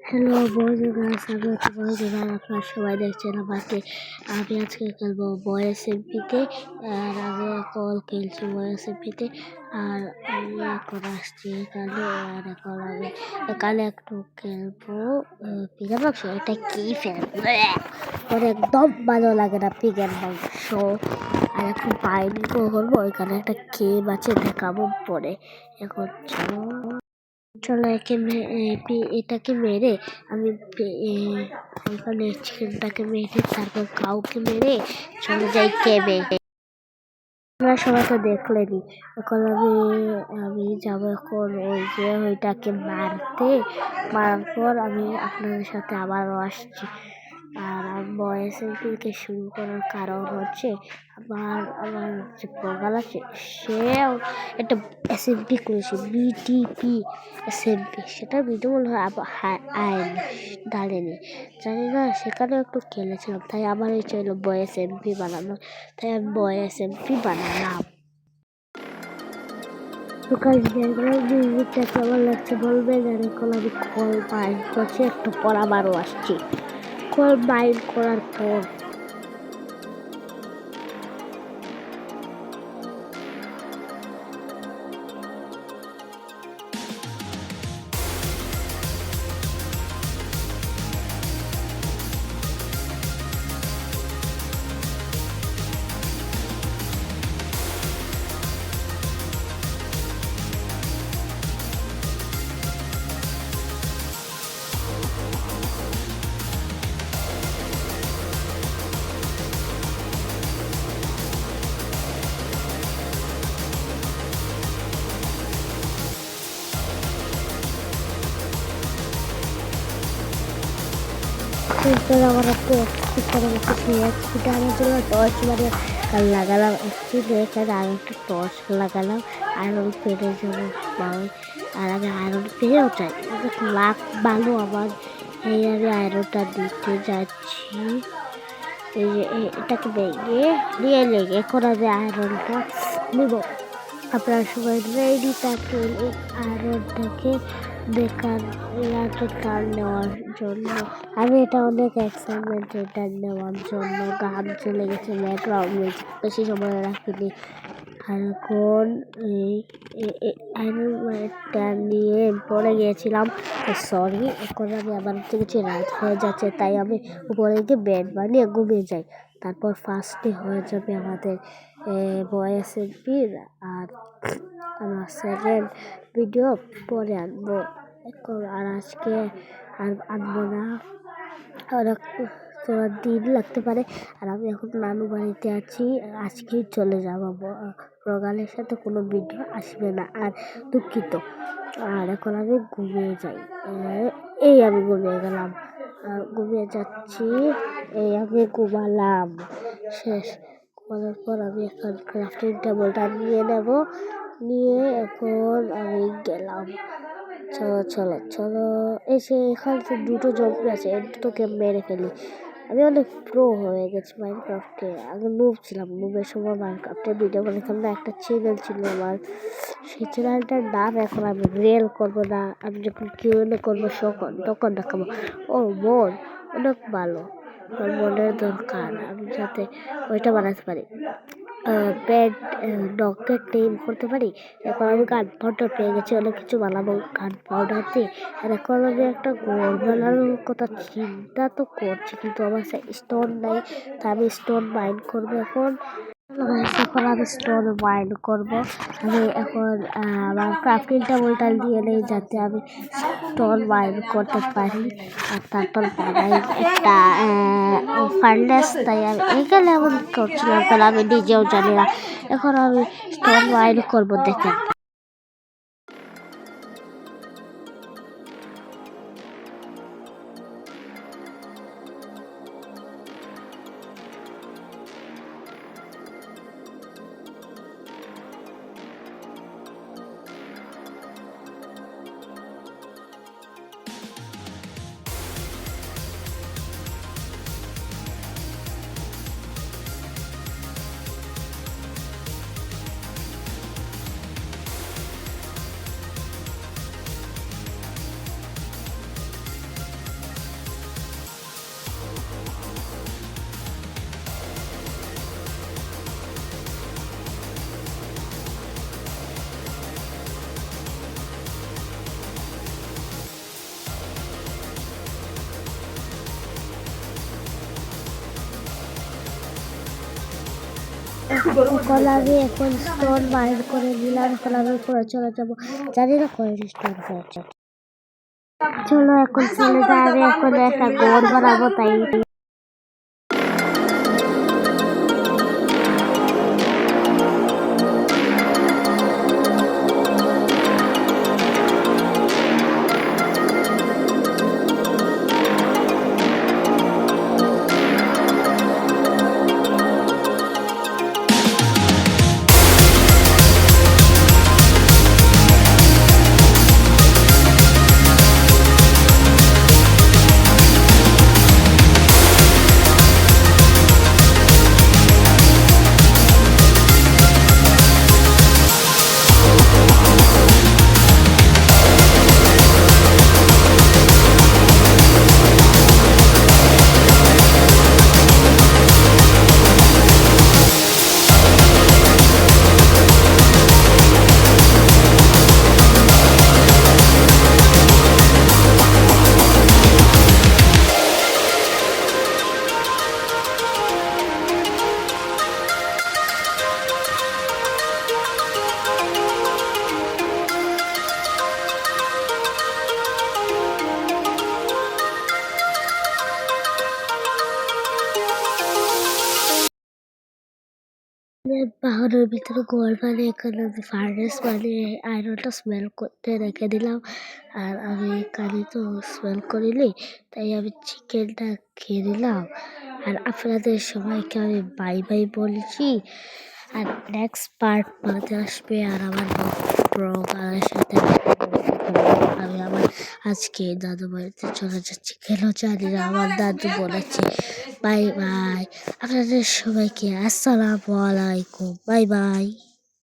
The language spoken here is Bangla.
হ্যালো বন্ধুরা, স্বাগত বন্ধুরা। আপনারা সবাই দেখছেন আমাকে। আমি আজকে খেলবো বয়েসএমপিতে, আর আমি এখন খেলছি বয়েসএমপিতে। আর আমি এখন আসছি এখানে, আর এখন আমি এখানে একটু খেলবো পিগের মাংস। এটা কি ফেলবো, আমার একদম ভালো লাগে না পিগের মাংস। আর একটু বাইরে করবো, ওইখানে একটা গেম আছে, দেখাবো পরে। এখন চলো এটাকে মেরে আমি ওইখানে চিকেনটাকে মেরে তারপর কাউকে মেরে চলে যাই কেবে। আপনারা সবাই তো দেখলেনি। এখন আমি যাবো এখন ওই যে ওইটাকে মারার পর আমি আপনাদের সাথে আবারও আসছি। আর বয়েসএমপিকে শুরু করার কারণ হচ্ছে আমার যে প্রোগ্রাম আছে, সেও একটা এসএমপি করেছে, বিটিপি এসএমপি। সেটা ভিডিও মনে হয় আয়নি, ডালেনি, জানি না। সেখানে একটু খেলেছিলাম, তাই আমার ইচ্ছে হলো বয়েসএমপি বানানো, তাই আমি বয়েসএমপি বানালাম। কেমন লাগছে বলবেন। আর এখন আমি কল বাইর করছি, একটু পর আবারও আসছি। কল বাইর করার পর আমার একটু আমার জন্য টর্চ লাগালাম। এখানে আর একটা টর্চ লাগালাম, আয়রন পেরে যাবো। আর আমি আয়রন পেরেও চাই, অনেক লাভ ভালো আমার। এই আমি আয়রনটা দিতে যাচ্ছি, এই যে এটাকে নিয়ে লেগে এখন আমি আয়রনটা নেব। আপনারা সবাই রেডি থাকেন এই আয়রনটাকে দেখার নেওয়ার জন্য। আমি এটা অনেক এক্সাইটমেন্ট, এটা নেওয়ার জন্য। গান চলে গেছে, ব্যাকগ্রাউন্ড মিউজিক বেশি সময় রাখিনি। আর এখন আয়রনটা নিয়ে পড়ে গিয়েছিলাম, সরি। এখন আমি আবার দেখেছি রাত হয়ে যাচ্ছে, তাই আমি উপরে গিয়ে বেড বানিয়ে ঘুমিয়ে যাই। তারপর ফার্স্টে হয়ে যাবে আমাদের বয়েসএমপির। আর আমার সেকেন্ড ভিডিও পরে আনবো এখন। আর আজকে আর আনবো না, অনেক তোমার দিন লাগতে পারে। আর আমি এখন নানু বাড়িতে আছি, আজকেই চলে যাবো। প্রোগ্রামের সাথে কোনো ভিডিও আসবে না, আর দুঃখিত। আর এখন আমি ঘুমিয়ে যাই। এই আমি ঘুমিয়ে গেলাম, ঘুমিয়ে যাচ্ছি। এই আমি ঘুমালাম, শেষ। ঘুমানোর পর আমি এখন ক্রাফটিং টেবিলটা নিয়ে নেব, নিয়ে এখন আমি গেলাম। চলো এসে এখানে দুটো জম্পি আছে, এই দুটোকে মেরে ফেলি। আমি অনেক প্রো হয়ে গেছি মাইনক্রাফটে। আগে নুব ছিলাম, নুবের সময় মাইনক্রাফটে ভিডিও বানাতাম না, একটা চ্যানেল ছিল আমার। সেই চ্যানেলটার নাম এখন আমি রিয়েল করবো না, আমি যখন কিউএনএ করবো তখন দেখাবো। ও মন অনেক ভালো, আমার মনের দরকার, আমি যাতে ওইটা বানাতে পারি। পেট ডগকে টেম করতে পারি। এখন আমি গান পাউডার পেয়ে গেছি, অনেক কিছু বানাবো গান পাউডার দিয়ে। আর এখন আমি একটা ঘর বানানোর কথা চিন্তা তো করছি, কিন্তু আমার স্টোন নাই, তাই আমি স্টোন মাইন করবো এখন। এখন আমি স্টোন মাইন করবো। আমি এখন আমার ক্রাফটিং টেবিলটা দিয়ে নেই, যাতে আমি স্টোন মাইন করতে পারি। আর তারপর বানাই একটা ফার্নেস। তাই আমি এখানে এমন করছিলাম, কারণ আমি নিজেও জানি না। এখন আমি স্টোন মাইন করবো, দেখেন। এখন আমি স্টোন বাইর করে নিলাম। এখন আমি উপরে চলে যাবো, জানি না কয় স্টোন হয়েছে। চলো এখন চলে যাই, আমি এখন একটা ঘর বানাবো তাই। পাহাড়ের ভিতরে ঘর বানিয়ে এখানে ফার্নেস বানিয়ে আয়রনটা স্মেল করতে রেখে দিলাম। আর আমি কালি তো স্মেল করিনি, তাই আমি চিকেনটা খেয়ে দিলাম। আর আপনাদের সবাইকে আমি বাই বাই বলছি। আর নেক্সট পার্ট বানাতে আসবে। আর আমার ব্লগারের সাথে আমি আমার আজকে দাদু বাড়িতে চলে যাচ্ছি, কেন জানি না, আমার দাদু বলেছে। বাই বাই আপনাদের সবাইকে, আসসালামু আলাইকুম, বাই বাই।